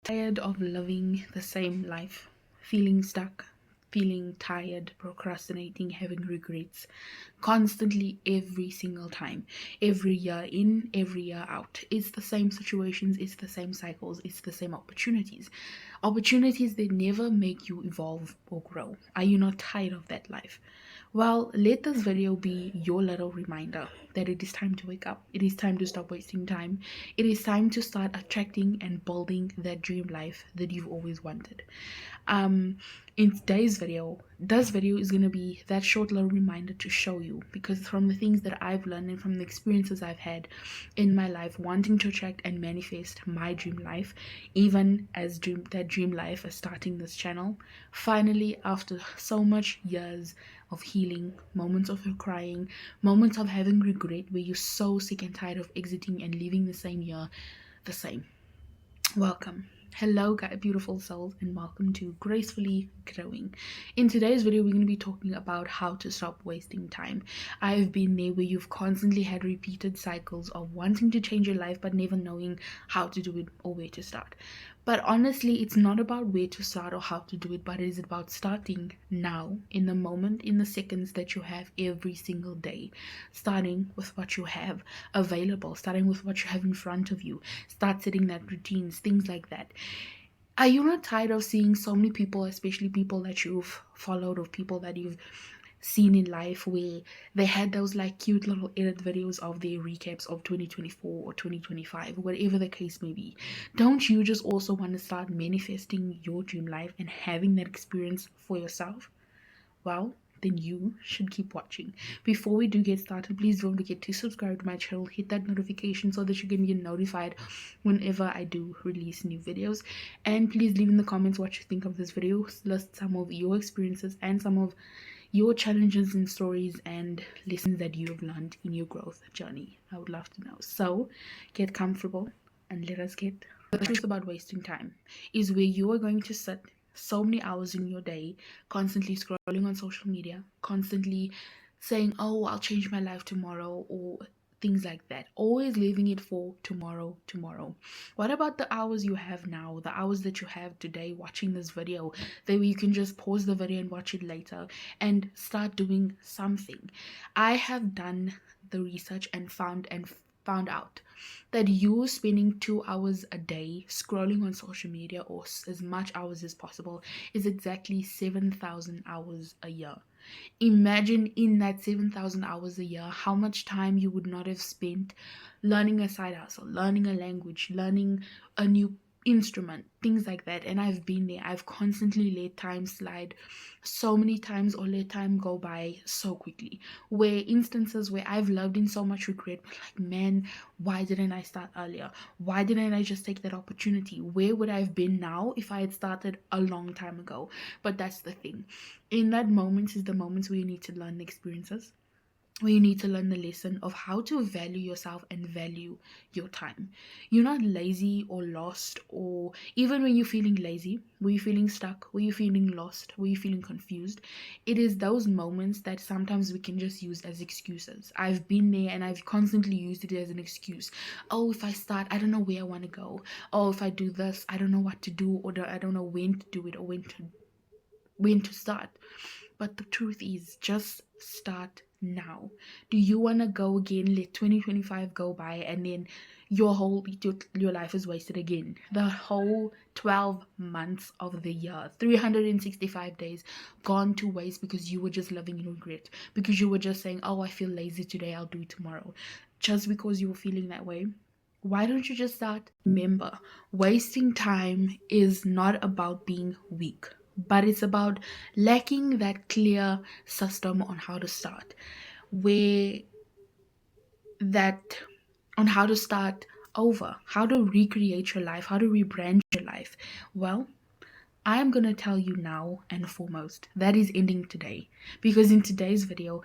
Tired of living the same life, feeling stuck, feeling tired, procrastinating, having regrets constantly every single time, every year in, every year out. It's the same situations, it's the same cycles, it's the same opportunities. Opportunities that never make you evolve or grow. Are you not tired of that life? Well, let this video be your little reminder that it is time to wake up. It is time to stop wasting time. It is time to start attracting and building that dream life that you've always wanted. Um, in today's video, this video is going to be that short little reminder to show you, because from the things that I've learned and from the experiences I've had in my life wanting to attract and manifest my dream life, even as that dream life is starting this channel, finally, after so much years of healing, moments of crying, moments of having regret where you're so sick and tired of exiting and leaving the same year the same. Welcome. Hello, beautiful souls, and welcome to Gracefully Growing. In today's video, we're going to be talking about how to stop wasting time. I've been there where you've constantly had repeated cycles of wanting to change your life but never knowing how to do it or where to start. But honestly, it's not about where to start or how to do it, but it is about starting now, in the moment, in the seconds that you have every single day. Starting with what you have available, starting with what you have in front of you. Start setting that routines, things like that. Are you not tired of seeing so many people, especially people that you've followed or people that you've seen in life, where they had those like cute little edit videos of their recaps of 2024 or 2025, whatever the case may be? Don't you just also want to start manifesting your dream life and having that experience for yourself? Well, then you should keep watching. Before we do get started, please don't forget to subscribe to my channel, hit that notification so that you can get notified whenever I do release new videos. And please leave in the comments what you think of this video. List some of your experiences and some of your challenges and stories and lessons that you have learned in your growth journey. I would love to know. So get comfortable and let us get. The truth about wasting time is where you are going to sit so many hours in your day, constantly scrolling on social media, constantly saying, oh, I'll change my life tomorrow, or things like that. Always leaving it for tomorrow, tomorrow. What about the hours you have now, the hours that you have today watching this video, that you can just pause the video and watch it later and start doing something? I have done the research and found out that you spending 2 hours a day scrolling on social media, or as much hours as possible, is exactly 7,000 hours a year. Imagine in that 7,000 hours a year how much time you would not have spent learning a side hustle, learning a language, learning a new instrument, things like that. And I've been there. I've constantly let time slide so many times, or let time go by so quickly. Where instances where I've loved in so much regret, but like, man, why didn't I start earlier? Why didn't I just take that opportunity? Where would I have been now if I had started a long time ago? But that's the thing. In that moment is the moments where you need to learn the experiences, where you need to learn the lesson of how to value yourself and value your time. You're not lazy or lost, or even when you're feeling lazy, were you feeling stuck, were you feeling lost, were you feeling confused, it is those moments that sometimes we can just use as excuses. I've been there and I've constantly used it as an excuse. Oh, if I start, I don't know where I want to go. Oh, if I do this, I don't know what to do, or I don't know when to do it, or when to start. But the truth is, just start now. Do you want to go again, let 2025 go by, and then your life is wasted again? The whole 12 months of the year, 365 days gone to waste because you were just living in regret, because you were just saying, oh, I feel lazy today, I'll do it tomorrow, just because you were feeling that way. Why don't you just start? Remember, wasting time is not about being weak, but it's about lacking that clear system on how to start. Where that on how to start over, how to recreate your life, how to rebrand your life. Well, I'm going to tell you now and foremost that is ending today, because in today's video,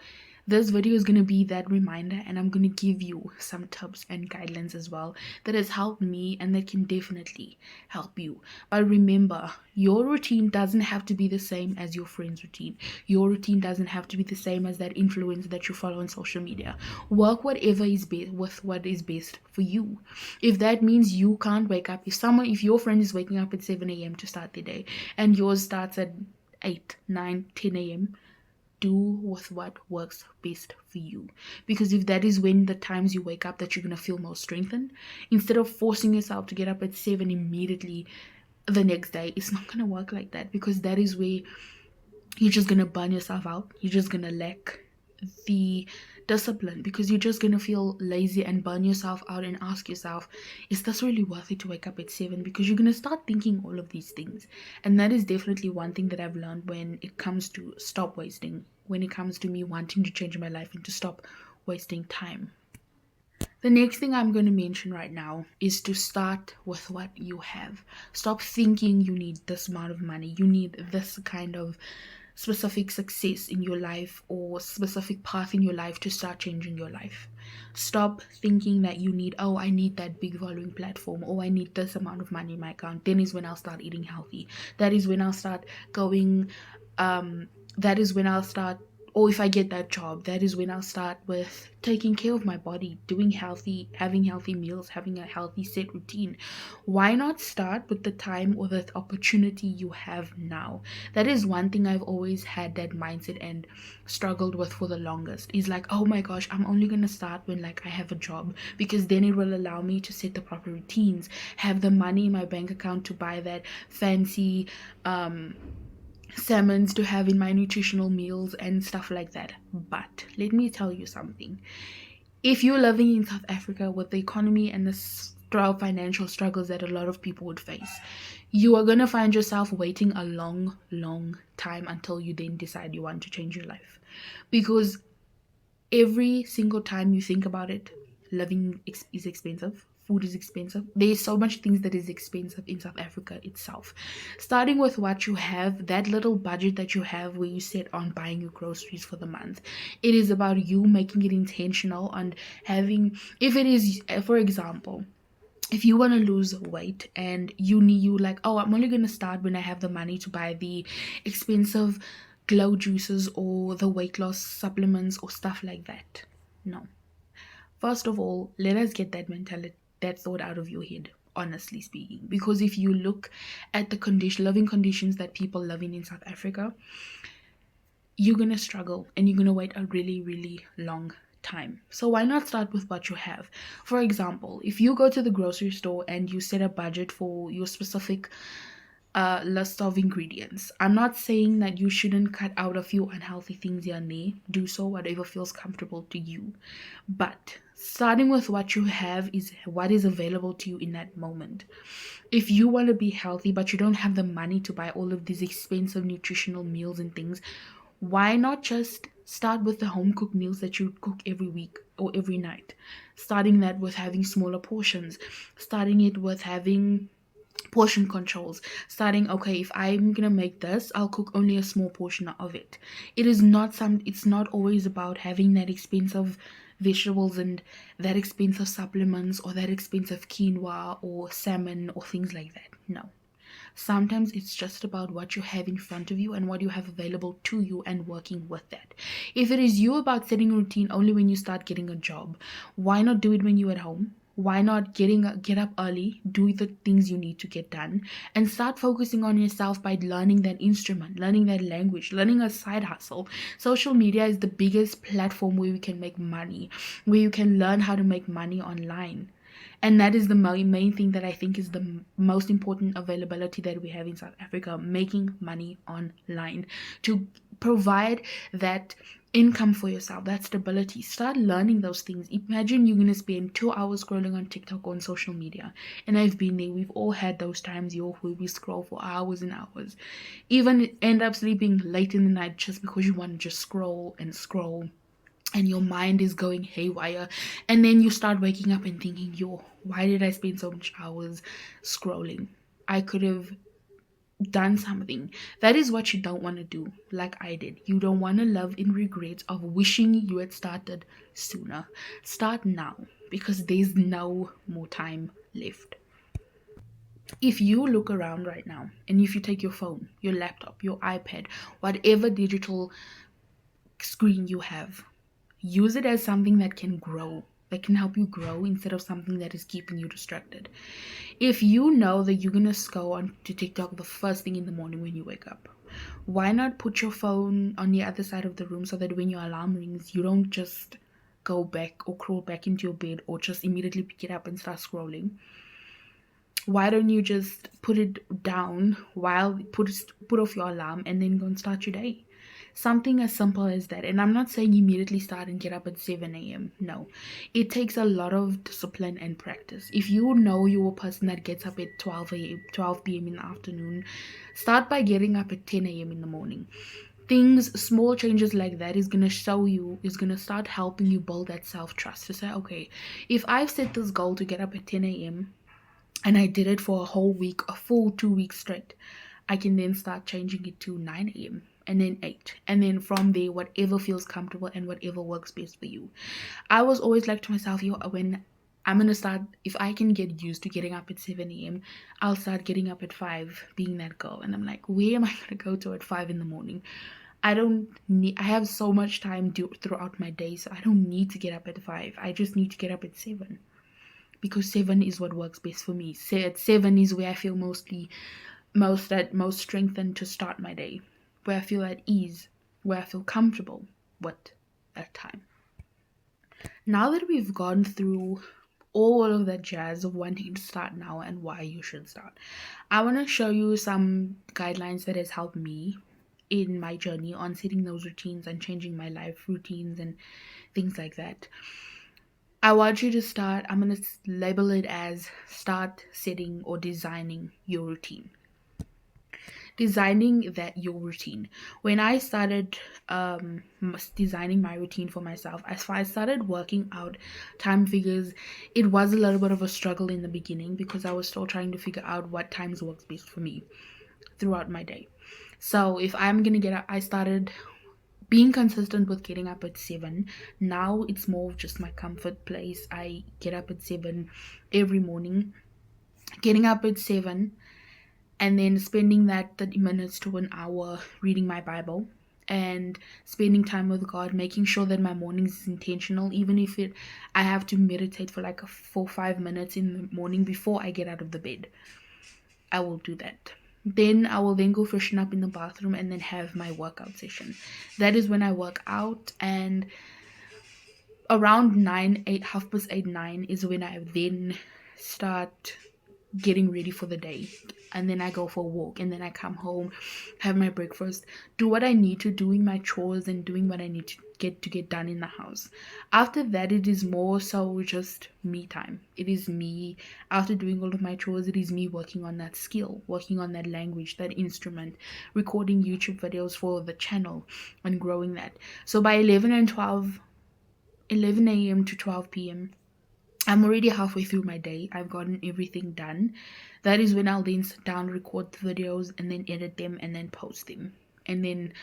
This video is going to be that reminder, and I'm going to give you some tips and guidelines as well that has helped me and that can definitely help you. But remember, your routine doesn't have to be the same as your friend's routine. Your routine doesn't have to be the same as that influencer that you follow on social media. Work whatever is best with what is best for you. If that means you can't wake up, if your friend is waking up at 7 a.m. to start their day and yours starts at 8, 9, 10 a.m., do with what works best for you. Because if that is when the times you wake up that you're going to feel most strengthened, instead of forcing yourself to get up at 7 immediately the next day, it's not going to work like that, because that is where you're just going to burn yourself out. You're just going to lack the discipline, because you're just going to feel lazy and burn yourself out and ask yourself, is this really worth it to wake up at 7? Because you're going to start thinking all of these things. And that is definitely one thing that I've learned when it comes to stop wasting, when it comes to me wanting to change my life and to stop wasting time. The next thing I'm going to mention right now is to start with what you have. Stop thinking you need this amount of money, you need this kind of specific success in your life or specific path in your life to start changing your life. Stop thinking that you need, oh, I need that big following platform, or I need this amount of money in my account. Then is when I'll start eating healthy. That is when I'll start going, that is when I'll start, or if I get that job, that is when I'll start with taking care of my body, doing healthy, having healthy meals, having a healthy set routine. Why not start with the time or the opportunity you have now? That is one thing I've always had that mindset and struggled with for the longest. Is like, oh my gosh, I'm only gonna start when like I have a job, because then it will allow me to set the proper routines, have the money in my bank account to buy that fancy salmons to have in my nutritional meals and stuff like that. But let me tell you something. If you're living in South Africa with the economy and the financial struggles that a lot of people would face, you are going to find yourself waiting a long time until you then decide you want to change your life. Because every single time you think about it, living is expensive. Food is expensive. There's so much things that is expensive in South Africa itself. Starting with what you have, that little budget that you have where you set on buying your groceries for the month. It is about you making it intentional and having, if it is, for example, if you want to lose weight and you like, oh, I'm only going to start when I have the money to buy the expensive glow juices or the weight loss supplements or stuff like that. No. First of all, let us get that mentality, that thought out of your head, honestly speaking. Because if you look at the living conditions that people live in South Africa, you're going to struggle and you're going to wait a really long time. So why not start with what you have? For example, if you go to the grocery store and you set a budget for your specific list of ingredients. I'm not saying that you shouldn't cut out a few unhealthy things here and there. Do so, whatever feels comfortable to you. But starting with what you have is what is available to you in that moment. If you want to be healthy but you don't have the money to buy all of these expensive nutritional meals and things, why not just start with the home cooked meals that you cook every week or every night? Starting that with having smaller portions. Starting it with having portion controls. Starting, okay, if I'm gonna make this, I'll cook only a small portion of it. It's not always about having that expensive vegetables and that expensive supplements or that expensive quinoa or salmon or things like that. No. Sometimes it's just about what you have in front of you and what you have available to you and working with that. If it is you about setting a routine only when you start getting a job, why not do it when you're at home? Why not get up early, do the things you need to get done, and start focusing on yourself by learning that instrument, learning that language, learning a side hustle. Social media is the biggest platform where we can make money, where you can learn how to make money online. And that is the main thing that I think is the most important availability that we have in South Africa, making money online to provide that income for yourself, that stability. Start learning those things. Imagine you're going to spend 2 hours scrolling on TikTok or on social media. And I've been there. We've all had those times where we scroll for hours and hours. Even end up sleeping late in the night just because you want to just scroll and scroll. And your mind is going haywire, and then you start waking up and thinking, why did I spend so much hours scrolling? I could have done something. That is what you don't want to do, like I did. You don't want to live in regrets of wishing you had started sooner. Start now, because there's no more time left. If you look around right now, and if you take your phone, your laptop, your iPad, whatever digital screen you have, use it as something that can grow, that can help you grow, instead of something that is keeping you distracted. If you know that you're gonna go on to TikTok the first thing in the morning when you wake up, why not put your phone on the other side of the room, so that when your alarm rings, you don't just go back or crawl back into your bed or just immediately pick it up and start scrolling? Why don't you just put it down while put off your alarm, and then go and start your day? Something as simple as that. And I'm not saying immediately start and get up at 7 a.m. No, it takes a lot of discipline and practice. If you know you're a person that gets up at 12 a.m., 12 p.m. in the afternoon, start by getting up at 10 a.m. in the morning. Things, small changes like that is going to show you, is going to start helping you build that self-trust to say, okay, if I've set this goal to get up at 10 a.m., and I did it for a whole week, a full 2 weeks straight, I can then start changing it to 9 a.m. and then 8. And then from there, whatever feels comfortable and whatever works best for you. I was always like to myself, when I'm going to start, if I can get used to getting up at 7 a.m., I'll start getting up at 5, being that girl. And I'm like, where am I going to go to at 5 in the morning? I have so much time throughout my day, so I don't need to get up at 5. I just need to get up at 7, because 7 is what works best for me. At 7 is where I feel most strengthened to start my day, where I feel at ease, where I feel comfortable with that time. Now that we've gone through all of that jazz of wanting to start now and why you should start, I want to show you some guidelines that has helped me in my journey on setting those routines and changing my life routines and things like that. I want you to start, I'm going to label it as start setting or designing your routine. Designing your routine. When I started designing my routine for myself, as I started working out time figures, it was a little bit of a struggle in the beginning, because I was still trying to figure out what times works best for me throughout my day. So if I'm going to get up, I started being consistent with getting up at 7. Now it's more of just my comfort place. I get up at 7 every morning. Getting up at 7 and then spending that 30 minutes to an hour reading my Bible and spending time with God, making sure that my mornings is intentional, even if I have to meditate for like 4 or 5 minutes in the morning before I get out of the bed. I will do that. Then I will then go freshen up in the bathroom and then have my workout session. That is when I work out, and around 9, 8, half past 8, 9 is when I then start getting ready for the day. And then I go for a walk, and then I come home, have my breakfast, do what I need to, doing my chores and doing what I need to get done in the house. After that, it is more so just me time. It is me, after doing all of my chores, it is me working on that skill, working on that language, that instrument, recording YouTube videos for the channel and growing that. So by 11 a.m. to 12 p.m., I'm already halfway through my day. I've gotten everything done. That is when I'll then sit down, record the videos, and then edit them and then post them. And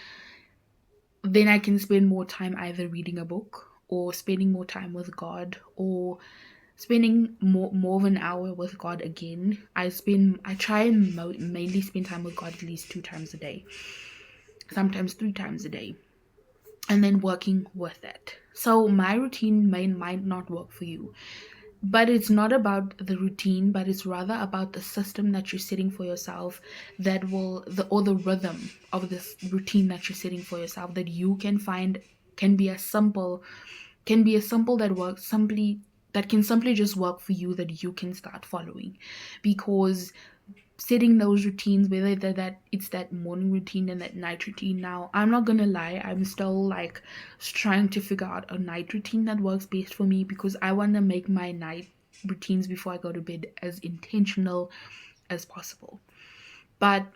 then I can spend more time either reading a book or spending more time with God, or spending more of an hour with God again. I try and mainly spend time with God at least 2 times a day, sometimes 3 times a day, and then working with it. So my routine might not work for you. But it's not about the routine, but it's rather about the system that you're setting for yourself, the rhythm of this routine that you're setting for yourself, that you can find can be as simple that can simply just work for you, that you can start following. Because setting those routines, whether that it's that morning routine and that night routine, now I'm not gonna lie, I'm still like trying to figure out a night routine that works best for me, because I want to make my night routines before I go to bed as intentional as possible. But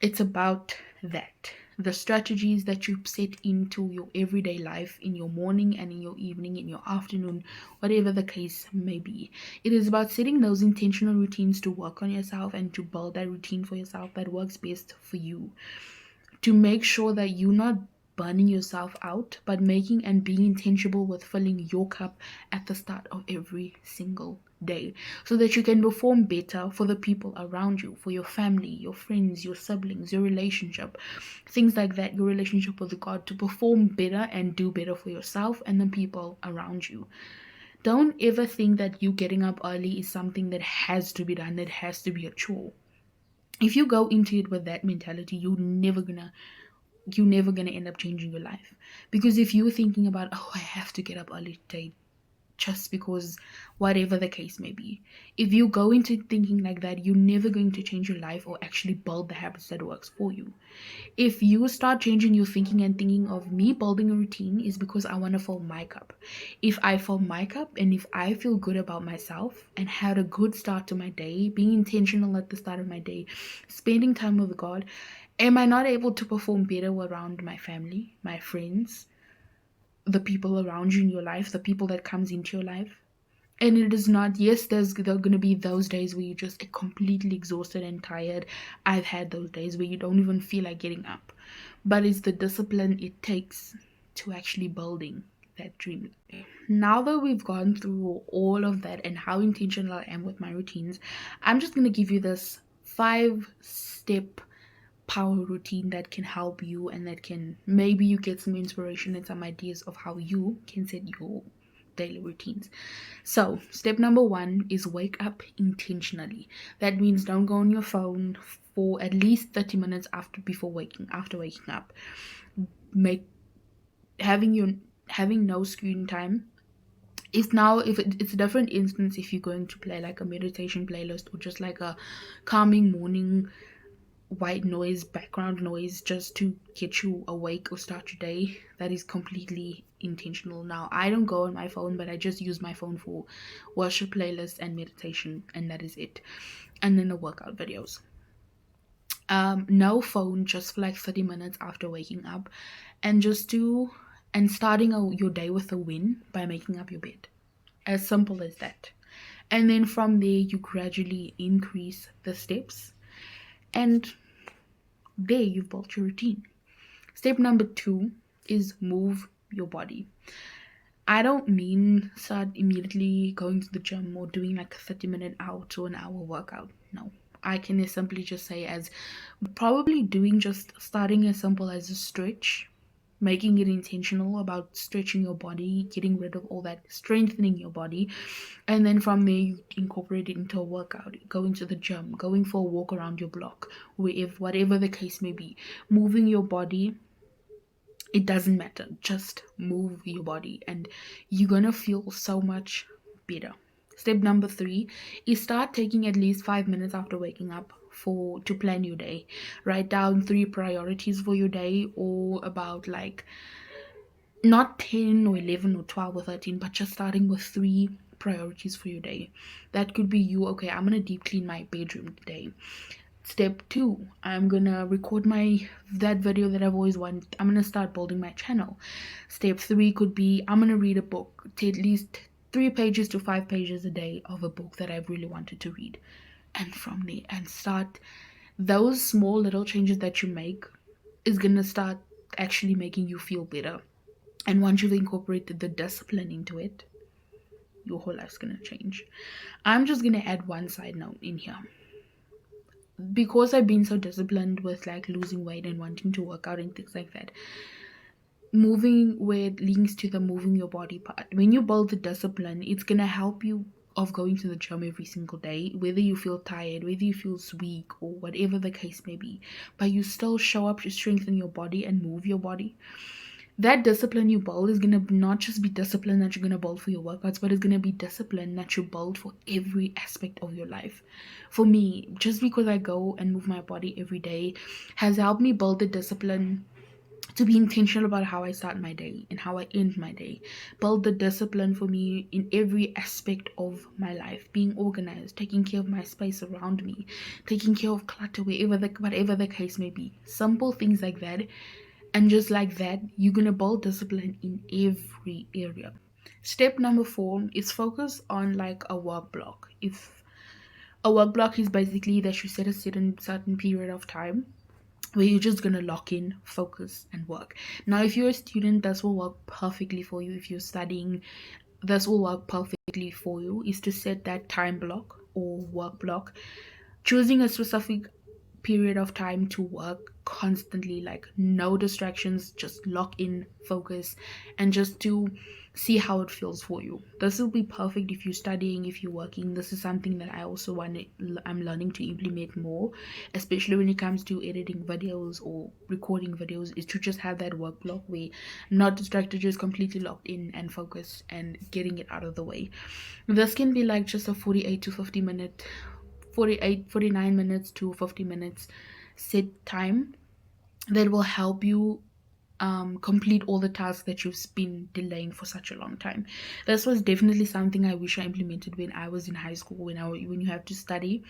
It's about that. The strategies that you set into your everyday life, in your morning and in your evening, in your afternoon, whatever the case may be. It is about setting those intentional routines to work on yourself and to build that routine for yourself that works best for you, to make sure that you're not burning yourself out, but making and being intentional with filling your cup at the start of every single day, so that you can perform better for the people around you, for your family, your friends, your siblings, your relationship, things like that, your relationship with God, to perform better and do better for yourself and the people around you. Don't ever think that you getting up early is something that has to be done, that has to be a chore. If you go into it with that mentality, you're never gonna end up changing your life. Because if you're thinking about, oh, I have to get up early today just because, whatever the case may be, if you go into thinking like that, you're never going to change your life or actually build the habits that works for you. If you start changing your thinking and thinking of, me building a routine is because I want to fill my cup. If I fill my cup and if I feel good about myself and had a good start to my day, being intentional at the start of my day, spending time with God, am I not able to perform better around my family, my friends, the people around you in your life, the people that comes into your life? And it is not, yes, there are going to be those days where you're just completely exhausted and tired. I've had those days where you don't even feel like getting up. But it's the discipline it takes to actually building that dream. Now that we've gone through all of that and how intentional I am with my routines, I'm just going to give you this 5-step power routine that can help you, and that can, maybe you get some inspiration and some ideas of how you can set your daily routines. So, step number 1 is wake up intentionally. That means don't go on your phone for at least 30 minutes after waking up. Make having no screen time. It's a different instance if you're going to play like a meditation playlist or just like a calming morning white noise, background noise, just to get you awake or start your day. That is completely intentional. Now, I don't go on my phone, but I just use my phone for worship playlists and meditation, and that is it. And then the workout videos. No phone, just for like 30 minutes after waking up, and starting your day with a win by making up your bed. As simple as that. And then from there, you gradually increase the steps, and there you've built your routine. Step number 2 is move your body. I don't mean start immediately going to the gym or doing like a 30-minute out or an hour workout. No. I can simply just say as probably doing just starting as simple as a stretch, making it intentional about stretching your body, getting rid of all that, strengthening your body, and then from there you incorporate it into a workout, going to the gym, going for a walk around your block, whatever the case may be, moving your body. It doesn't matter, just move your body and you're gonna feel so much better. Step number 3 is start taking at least 5 minutes after waking up to plan your day. Write down 3 priorities for your day, or about like not 10 or 11 or 12 or 13, but just starting with 3 priorities for your day. That could be you, okay, I'm gonna deep clean my bedroom today. Step 2, I'm gonna record that video that I've always wanted. I'm gonna start building my channel. Step 3 could be, I'm gonna read a book, at least 3 pages to 5 pages a day of a book that I've really wanted to read. And from there, and start those small little changes that you make is gonna start actually making you feel better. And once you've incorporated the discipline into it, your whole life's gonna change. I'm just gonna add one side note in here. Because I've been so disciplined with like losing weight and wanting to work out and things like that, moving where it links to the moving your body part. When you build the discipline, it's gonna help you of going to the gym every single day, whether you feel tired, whether you feel weak, or whatever the case may be, but you still show up to strengthen your body and move your body. That discipline you build is going to not just be discipline that you're going to build for your workouts, but it's going to be discipline that you build for every aspect of your life. For me, just because I go and move my body every day has helped me build the discipline to be intentional about how I start my day and how I end my day. Build the discipline for me in every aspect of my life. Being organized, taking care of my space around me, taking care of clutter whatever the case may be. Simple things like that. And just like that, you're gonna build discipline in every area. Step number 4 is focus on like a work block. If a work block is basically that you set a certain period of time where you're just gonna lock in, focus, and work. Now, if you're a student, this will work perfectly for you. If you're studying, this will work perfectly for you. Is to set that time block or work block, choosing a specific period of time to work constantly, like no distractions, just lock in, focus, and just to see how it feels for you. This will be perfect if you're studying, if you're working. This is something that I also I'm learning to implement more, especially when it comes to editing videos or recording videos, is to just have that work block where I'm not distracted, just completely locked in and focused and getting it out of the way. This can be like just a 48 to 50 minute 49 minutes to 50 minutes set time that will help you complete all the tasks that you've been delaying for such a long time. This was definitely something I wish I implemented when I was in high school, when you have to study,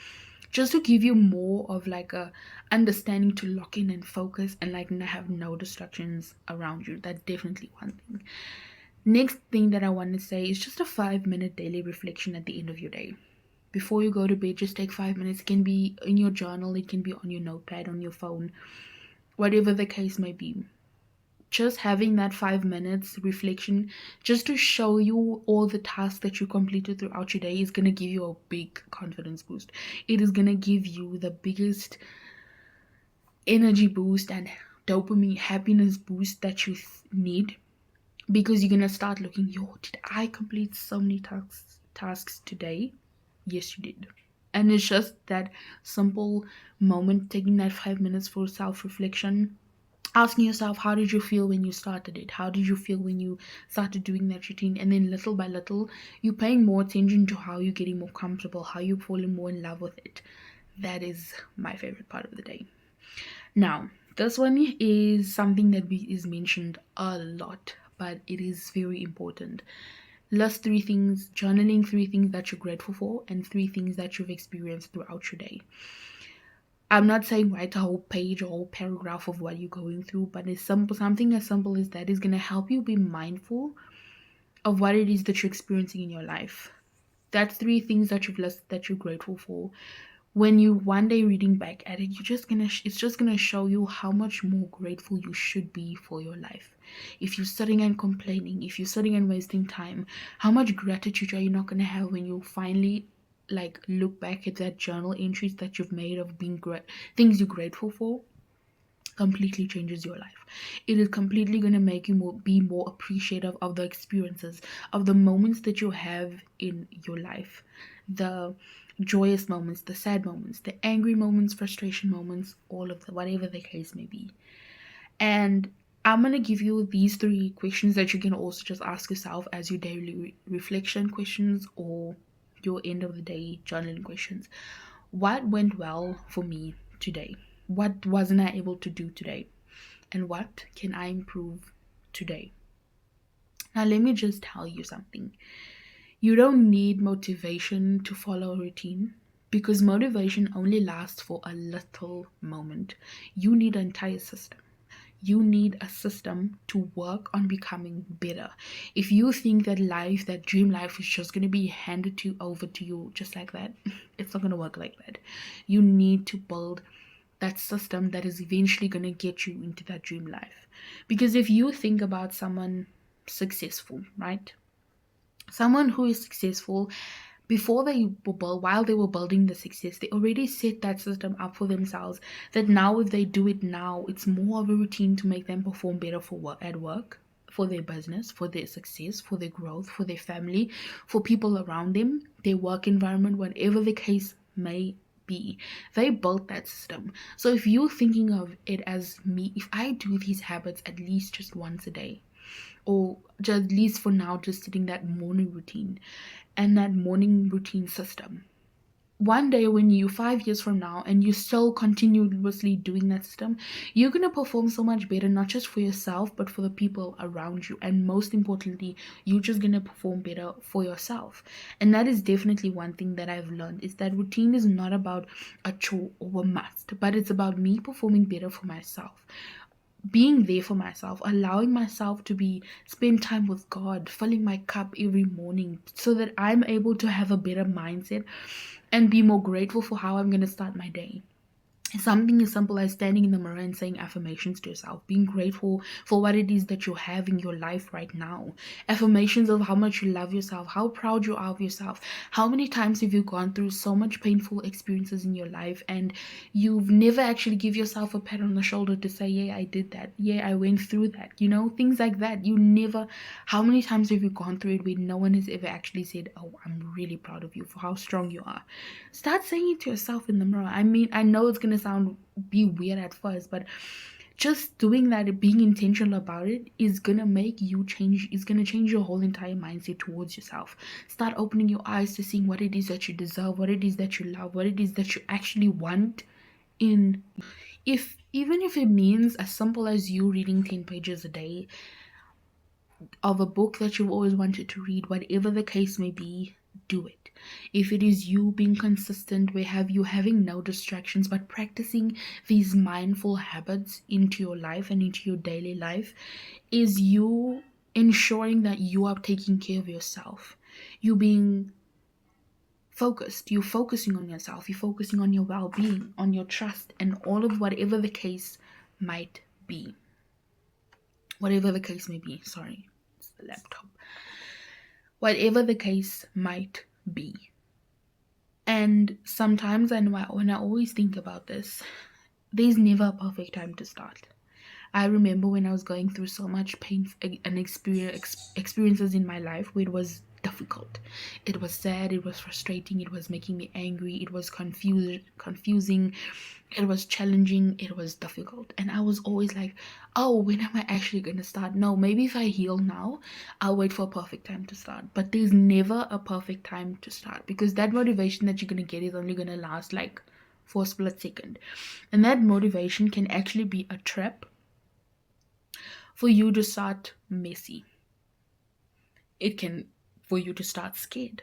just to give you more of like a understanding to lock in and focus and like have no distractions around you. That's definitely one thing. Next thing that I want to say is just a 5-minute daily reflection at the end of your day. Before you go to bed, just take 5 minutes. It can be in your journal, it can be on your notepad, on your phone, whatever the case may be. Just having that 5 minutes reflection, just to show you all the tasks that you completed throughout your day, is going to give you a big confidence boost. It is going to give you the biggest energy boost and dopamine happiness boost that you need, because you're going to start looking, did I complete so many tasks today? Yes, you did. And it's just that simple moment, taking that 5 minutes for self-reflection, asking yourself, how did you feel when you started it? How did you feel when you started doing that routine? And then little by little, you're paying more attention to how you're getting more comfortable, how you're falling more in love with it. That is my favorite part of the day. Now, this one is something that is mentioned a lot, but it is very important. List 3 things, journaling 3 things that you're grateful for and 3 things that you've experienced throughout your day. I'm not saying write a whole page or whole paragraph of what you're going through, but it's something as simple as that is going to help you be mindful of what it is that you're experiencing in your life. That's 3 things that you've listed that you're grateful for. When you one day reading back at it, it's just gonna show you how much more grateful you should be for your life. If you're sitting and complaining, if you're sitting and wasting time, how much gratitude are you not gonna have when you finally like look back at that journal entries that you've made of being things you're grateful for? Completely changes your life. It is completely going to make you be more appreciative of the experiences, of the moments that you have in your life, the joyous moments, the sad moments, the angry moments, frustration moments, all of the whatever the case may be. And I'm going to give you these 3 questions that you can also just ask yourself as your daily reflection questions or your end of the day journaling questions. What went well for me today? What wasn't I able to do today? And what can I improve today? Now, let me just tell you something. You don't need motivation to follow a routine, because motivation only lasts for a little moment. You need an entire system. You need a system to work on becoming better. If you think that that dream life is just going to be handed over to you just like that, it's not going to work like that. You need to build that system that is eventually going to get you into that dream life. Because if you think about someone successful, right? Someone who is successful, while they were building the success, they already set that system up for themselves, that now if they do it now, it's more of a routine to make them perform better at work, for their business, for their success, for their growth, for their family, for people around them, their work environment, whatever the case may be. They built that system. So if you're thinking of it as me, if I do these habits at least just once a day, or just at least for now, just sitting that morning routine and that morning routine system, one day when you 5 years from now and you still continuously doing that system, you're going to perform so much better, not just for yourself but for the people around you, and most importantly, you're just going to perform better for yourself. And that is definitely one thing that I've learned, is that routine is not about a chore or a must, but it's about me performing better for myself, being there for myself, allowing myself to be spend time with God, filling my cup every morning so that I'm able to have a better mindset and be more grateful for how I'm going to start my day. Something as simple as standing in the mirror and saying affirmations to yourself, being grateful for what it is that you have in your life right now. Affirmations of how much you love yourself, how proud you are of yourself. How many times have you gone through so much painful experiences in your life and you've never actually give yourself a pat on the shoulder to say, yeah, I did that. Yeah, I went through that. Things like that. You never, how many times have you gone through it where no one has ever actually said, oh, I'm really proud of you for how strong you are? Start saying it to yourself in the mirror. I mean, I know it's going to be weird at first, but just doing that, being intentional about it, is gonna make you change. Is gonna change your whole entire mindset towards yourself. Start opening your eyes to seeing what it is that you deserve, what it is that you love, what it is that you actually want in. If even if it means as simple as you reading 10 pages a day of a book that you've always wanted to read, whatever the case may be, do it. If it is you being consistent, where have you having no distractions, but practicing these mindful habits into your life and into your daily life, is you ensuring that you are taking care of yourself. You being focused, you focusing on yourself, you focusing on your well-being, on your trust, and all of whatever the case might be. Whatever the case may be, sorry, it's the laptop. Whatever the case might be. And sometimes, when I always think about this, there's never a perfect time to start. I remember when I was going through so much pain and experiences in my life where it was difficult. It was sad, it was frustrating, it was making me angry, it was confusing, it was challenging, it was difficult. And I was always like, oh, when am I actually going to start? No, maybe if I heal now, I'll wait for a perfect time to start. But there's never a perfect time to start, because that motivation that you're going to get is only going to last like for a split second. And that motivation can actually be a trap for you to start messy. It can, for you to start scared,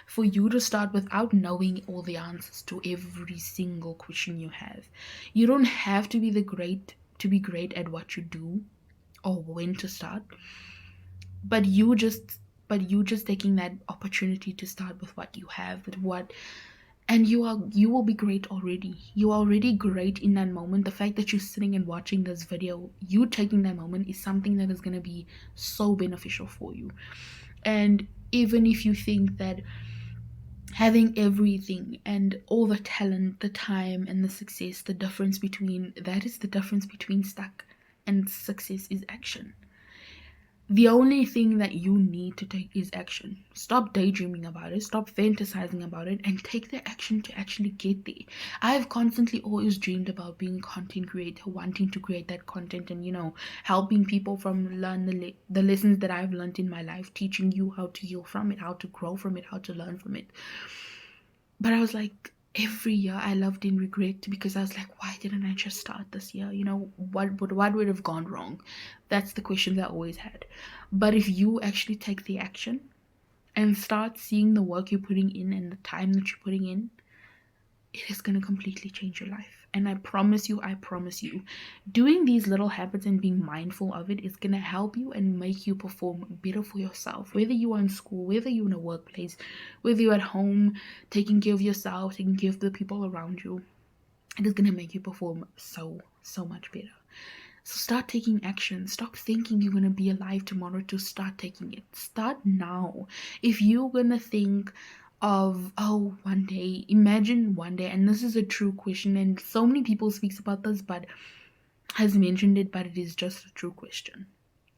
for you to start without knowing all the answers to every single question you have. You don't have to be great at what you do or when to start, but you just taking that opportunity to start with what you have, with what, and you will be great already. You are already great in that moment. The fact that you're sitting and watching this video, you taking that moment, is something that is going to be so beneficial for you. And even if you think that having everything and all the talent, the time and the success, the difference between stuck and success is action. The only thing that you need to take is action. Stop daydreaming about it, stop fantasizing about it, and take the action to actually get there. I have constantly always dreamed about being a content creator, wanting to create that content and, helping people from learn the lessons that I've learned in my life, teaching you how to heal from it, how to grow from it, how to learn from it. But I was like, every year I loved in regret, because I was like, why didn't I just start this year? What would have gone wrong? That's the questions I always had. But if you actually take the action and start seeing the work you're putting in and the time that you're putting in, it is going to completely change your life. And I promise you, doing these little habits and being mindful of it is going to help you and make you perform better for yourself. Whether you are in school, whether you're in a workplace, whether you're at home, taking care of yourself, taking care of the people around you, it is going to make you perform so much better. So start taking action. Stop thinking you're going to be alive tomorrow to start taking it. Start now. If you're going to think of, oh, one day, imagine one day, and this is a true question, and so many people speaks about this, but has mentioned it, but it is just a true question.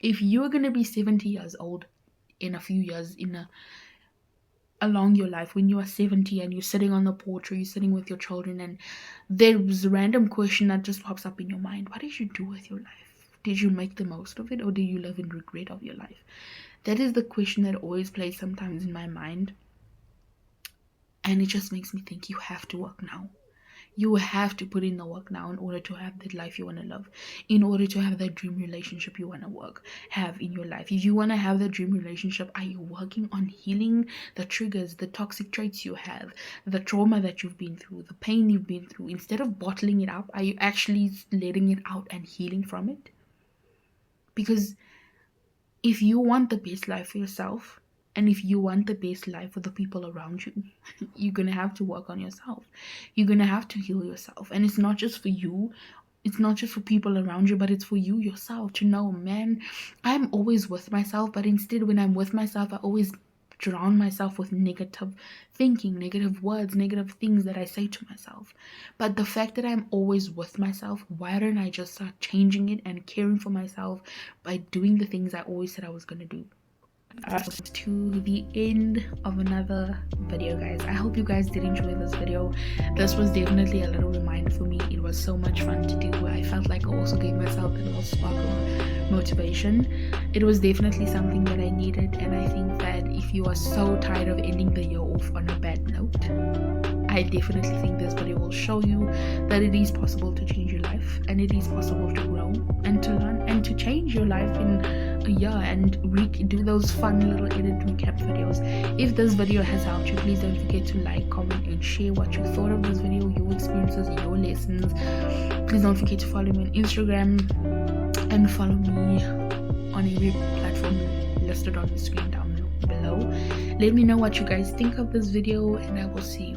If you're going to be 70 years old in a few years, along your life, when you are 70 and you're sitting on the porch or you're sitting with your children, and there's a random question that just pops up in your mind, what did you do with your life? Did you make the most of it, or did you live in regret of your life? That is the question that always plays sometimes in my mind. And it just makes me think you have to work now. You have to put in the work now in order to have the life you want to love, in order to have that dream relationship you want to have in your life. If you want to have that dream relationship, are you working on healing the triggers, the toxic traits you have, the trauma that you've been through, the pain you've been through? Instead of bottling it up, are you actually letting it out and healing from it? Because if you want the best life for yourself, and if you want the best life for the people around you, you're going to have to work on yourself. You're going to have to heal yourself. And it's not just for you. It's not just for people around you, but it's for you yourself to know, man, I'm always with myself. But instead, when I'm with myself, I always drown myself with negative thinking, negative words, negative things that I say to myself. But the fact that I'm always with myself, why don't I just start changing it and caring for myself by doing the things I always said I was going to do? To the end of another video, guys. I hope you guys did enjoy this video. This was definitely a little reminder for me. It was so much fun to do. I felt like I also gave myself a little spark of motivation. It was definitely something that I needed, and I think that if you are so tired of ending the year off on a bad note, I definitely think this video will show you that it is possible to change your life, and it is possible to grow and to learn and to change your life in a year and do those fun little edit recap videos. If this video has helped you, please don't forget to like, comment, and share what you thought of this video, your experiences, your lessons. Please don't forget to follow me on Instagram and follow me on every platform listed on the screen down below. Let me know what you guys think of this video, and I will see you